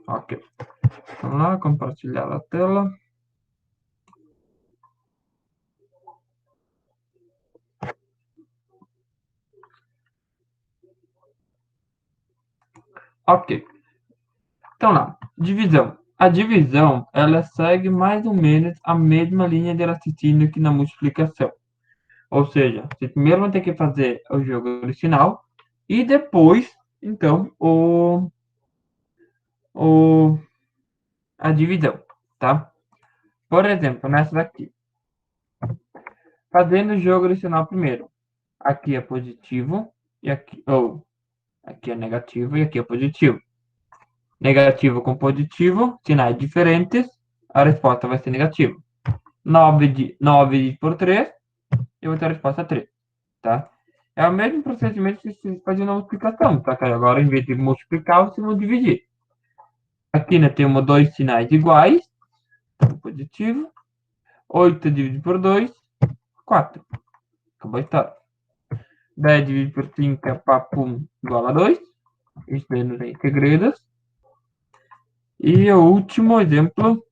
Ok. Vamos lá, compartilhar a tela. Ok. Então lá, divisão. A divisão, ela segue mais ou menos a mesma linha de raciocínio que na multiplicação. Ou seja, você primeiro vai ter que fazer o jogo original e depois, então, o, a divisão, tá? Por exemplo, nessa daqui, fazendo o jogo original primeiro. Aqui é positivo e aqui, ou aqui é negativo e aqui é positivo. Negativo com positivo, sinais diferentes, a resposta vai ser negativa. 9 por 3, eu vou ter a resposta 3, tá? É o mesmo procedimento que se fazia na multiplicação, tá? Que agora, em vez de multiplicar, você vai dividir. Aqui, né, temos dois sinais iguais, então, positivo. 8 dividido por 2, 4. Acabou a história. 10 dividido por 5 é papum igual a 2. Isso daí não tem segredos. E o último exemplo,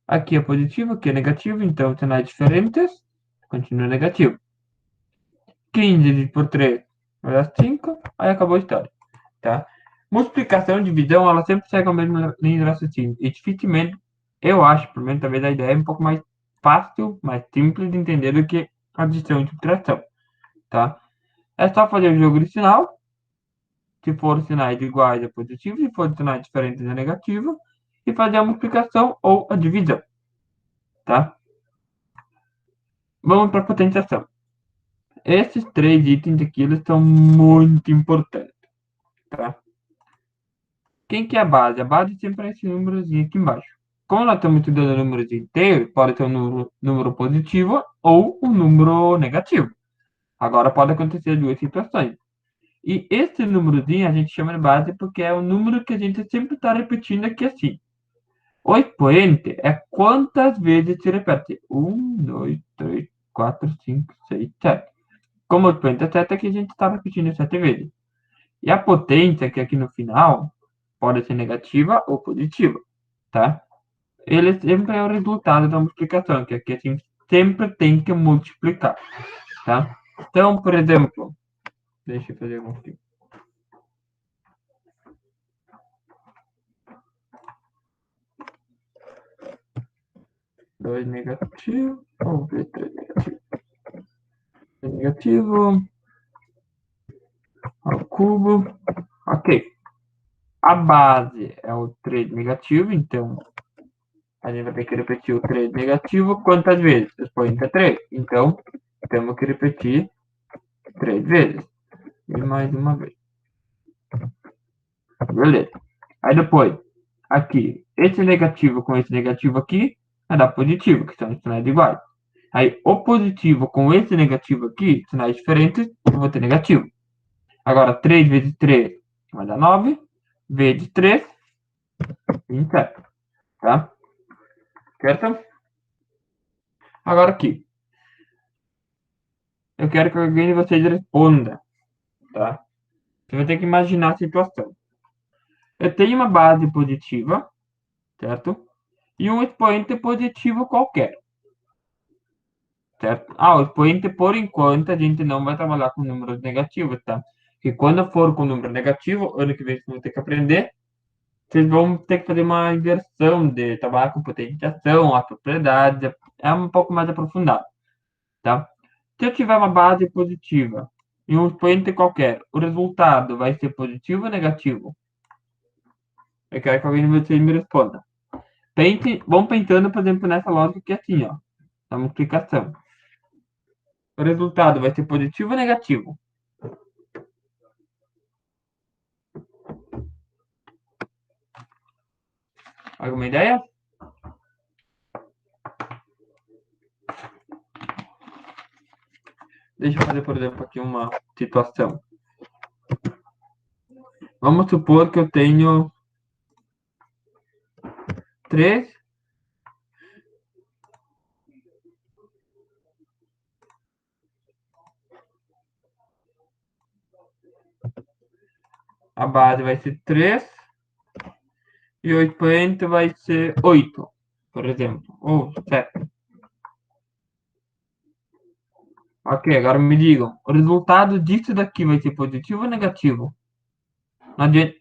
aqui é positivo, aqui é negativo, então sinais diferentes, continua negativo. 15 dividido por 3 vai dar 5, aí acabou a história, tá? Multiplicação e divisão, ela sempre segue a mesma linha de raciocínio. E dificilmente, eu acho, pelo menos talvez a ideia é um pouco mais fácil, mais simples de entender do que adição e subtração, tá? É só fazer o jogo original. Se for sinais iguais é positivo, se for sinais diferentes é negativo. E fazer a multiplicação ou a divisão, tá? Vamos para a potenciação. Esses três itens aqui eles são muito importantes, tá? Quem que é a base? A base sempre é esse númerozinho aqui embaixo. Como nós estamos estudando números inteiros, pode ser um número positivo ou um número negativo. Agora pode acontecer duas situações. E esse númerozinho a gente chama de base porque é o número que a gente sempre está repetindo aqui assim. O expoente é quantas vezes se repete. 1, 2, 3, 4, 5, 6, 7. Como o expoente é 7, aqui a gente está repetindo 7 vezes. E a potência, que aqui no final, pode ser negativa ou positiva, tá? Ele sempre é o resultado da multiplicação, que aqui a gente sempre tem que multiplicar, tá? Então, por exemplo, deixa eu fazer um aqui. 2 negativo, vamos ver 3 negativo. 3 negativo, ao cubo, ok. A base é o 3 negativo, então a gente vai ter que repetir o 3 negativo quantas vezes? O expoente é 3, então temos que repetir 3 vezes. E mais uma vez. Beleza. Aí depois, aqui, esse negativo com esse negativo aqui vai dar positivo, que são sinais iguais. Aí, o positivo com esse negativo aqui, sinais diferentes, eu vou ter negativo. Agora, 3 vezes 3 vai dar 9, vezes 3, 27, tá? Certo? Agora aqui, eu quero que alguém de vocês responda, tá? Você vai ter que imaginar a situação. Eu tenho uma base positiva, certo? E um expoente positivo qualquer, certo? Ah, o expoente, por enquanto, a gente não vai trabalhar com números negativos, tá? Porque quando for com número negativo, ano que vem vocês vão ter que aprender, vocês vão ter que fazer uma inversão de trabalhar com potenciação, as propriedades, é um pouco mais aprofundado, tá? Se eu tiver uma base positiva e um expoente qualquer, o resultado vai ser positivo ou negativo? Eu quero que alguém de vocês me responda. Vão pensando, por exemplo, nessa lógica que é assim, ó, da multiplicação. O resultado vai ser positivo ou negativo? Alguma ideia? Deixa eu fazer, por exemplo, aqui uma situação. Vamos supor que eu tenho 3. A base vai ser 3 e o expoente vai ser 8, por exemplo, ou 7. Ok, agora me digam, o resultado disso daqui vai ser positivo ou negativo? Não adianta,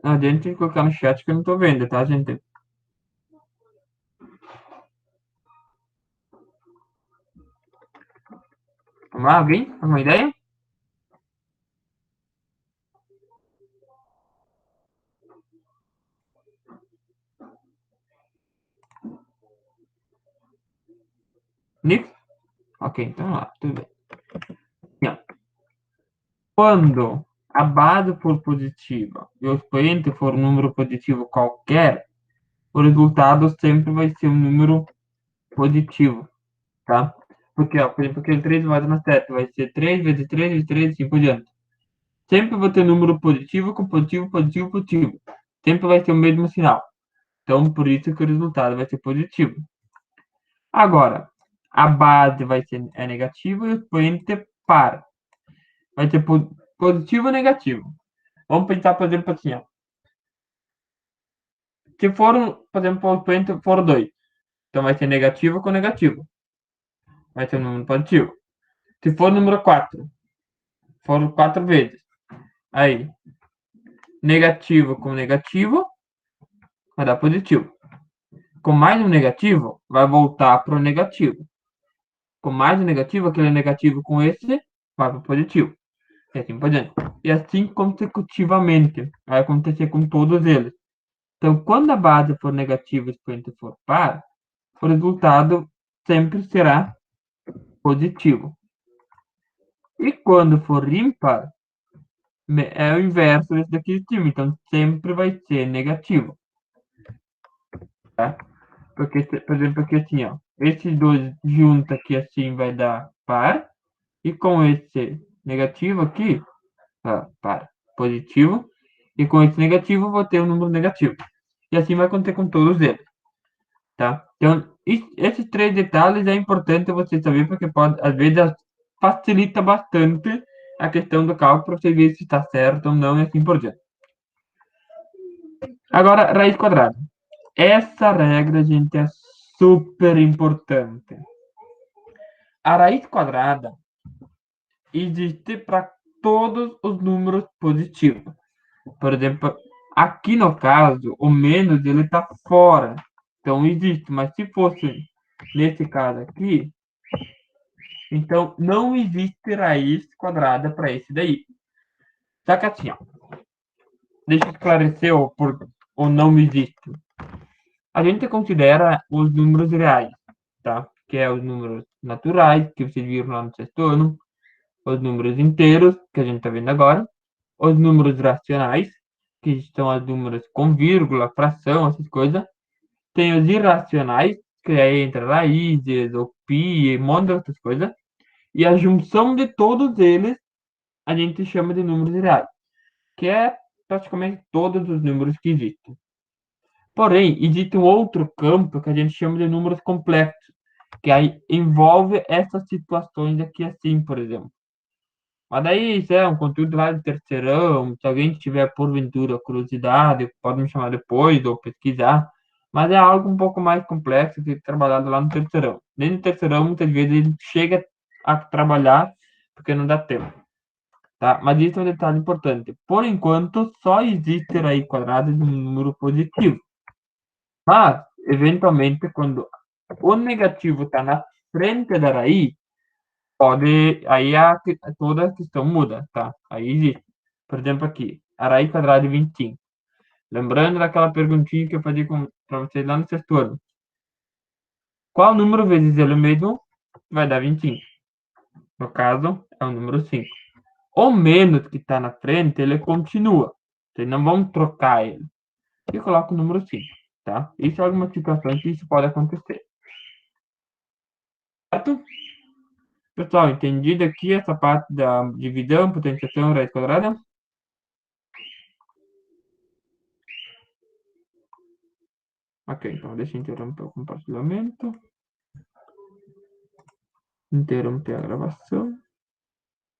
não adianta colocar no chat que eu não tô vendo, tá, gente? Vamos lá, alguém? Alguma ideia? Nick? Ok, então vamos lá, tudo bem. Não. Quando a base for positiva e o expoente for um número positivo qualquer, o resultado sempre vai ser um número positivo, tá? Porque, ó, por exemplo, aquele 3 mais na 7 vai ser 3 vezes 3 vezes 3 e assim por diante. Sempre vai ter número positivo com positivo, positivo, positivo. Sempre vai ter o mesmo sinal. Então, por isso que o resultado vai ser positivo. Agora, a base vai ser negativa e o expoente par. Vai ser positivo ou negativo. Vamos pensar, por exemplo, assim, ó. Se for, por exemplo, o expoente for 2, então vai ser negativo com negativo. Vai ser um número positivo. Se for número 4, for 4 vezes. Aí, negativo com negativo, vai dar positivo. Com mais um negativo, vai voltar para o negativo. Com mais um negativo, aquele negativo com esse, vai para o positivo. E assim por diante. E assim consecutivamente. Vai acontecer com todos eles. Então, quando a base for negativa e o expoente for par, o resultado sempre será positivo. E quando for ímpar, é o inverso desse daqui de cima. Então, sempre vai ser negativo. Tá? Porque, por exemplo, aqui assim, ó. Esses dois juntos aqui assim vai dar par. E com esse negativo aqui, par, positivo. E com esse negativo, eu vou ter um número negativo. E assim vai acontecer com todos eles. Tá? Então, esses três detalhes é importante você saber, porque pode, às vezes, facilita bastante a questão do cálculo para você ver se está certo ou não e assim por diante. Agora, raiz quadrada. Essa regra, gente, é super importante. A raiz quadrada existe para todos os números positivos. Por exemplo, aqui no caso, o menos ele está fora. Então existe, mas se fosse nesse caso aqui, então não existe raiz quadrada para esse daí. Só que assim, ó, deixa eu esclarecer o não existe. A gente considera os números reais, tá? Que é os números naturais, que vocês viram lá no sexto ano, os números inteiros, que a gente está vendo agora, os números racionais, que são os números com vírgula, fração, essas coisas. Tem os irracionais, que é entre raízes, ou pi, e um monte de outras coisas. E a junção de todos eles a gente chama de números reais, que é praticamente todos os números que existem. Porém, existe um outro campo que a gente chama de números complexos, que aí envolve essas situações aqui assim, por exemplo. Mas daí isso é um conteúdo lá de terceirão. Se alguém tiver porventura curiosidade, pode me chamar depois ou pesquisar. Mas é algo um pouco mais complexo que trabalhado lá no terceirão. Nem no terceirão, muitas vezes, a gente chega a trabalhar porque não dá tempo. Tá? Mas isso é um detalhe importante. Por enquanto, só existe raiz quadrada de um número positivo. Mas, eventualmente, quando o negativo está na frente da raiz, pode, aí toda a questão muda, tá? Aí existe. Por exemplo, aqui, a raiz quadrada de 25. Lembrando daquela perguntinha que eu fazia para vocês lá no sexto ano. Qual número vezes ele mesmo vai dar 25? No caso, é o número 5. O menos que está na frente, ele continua. Vocês não vão trocar ele. E coloca o número 5, tá? Isso é alguma situação que isso pode acontecer. Certo? Pessoal, entendido aqui essa parte da divisão, potenciação, raiz quadrada? Ok, então deixa eu interromper o compartilhamento. Interromper a gravação.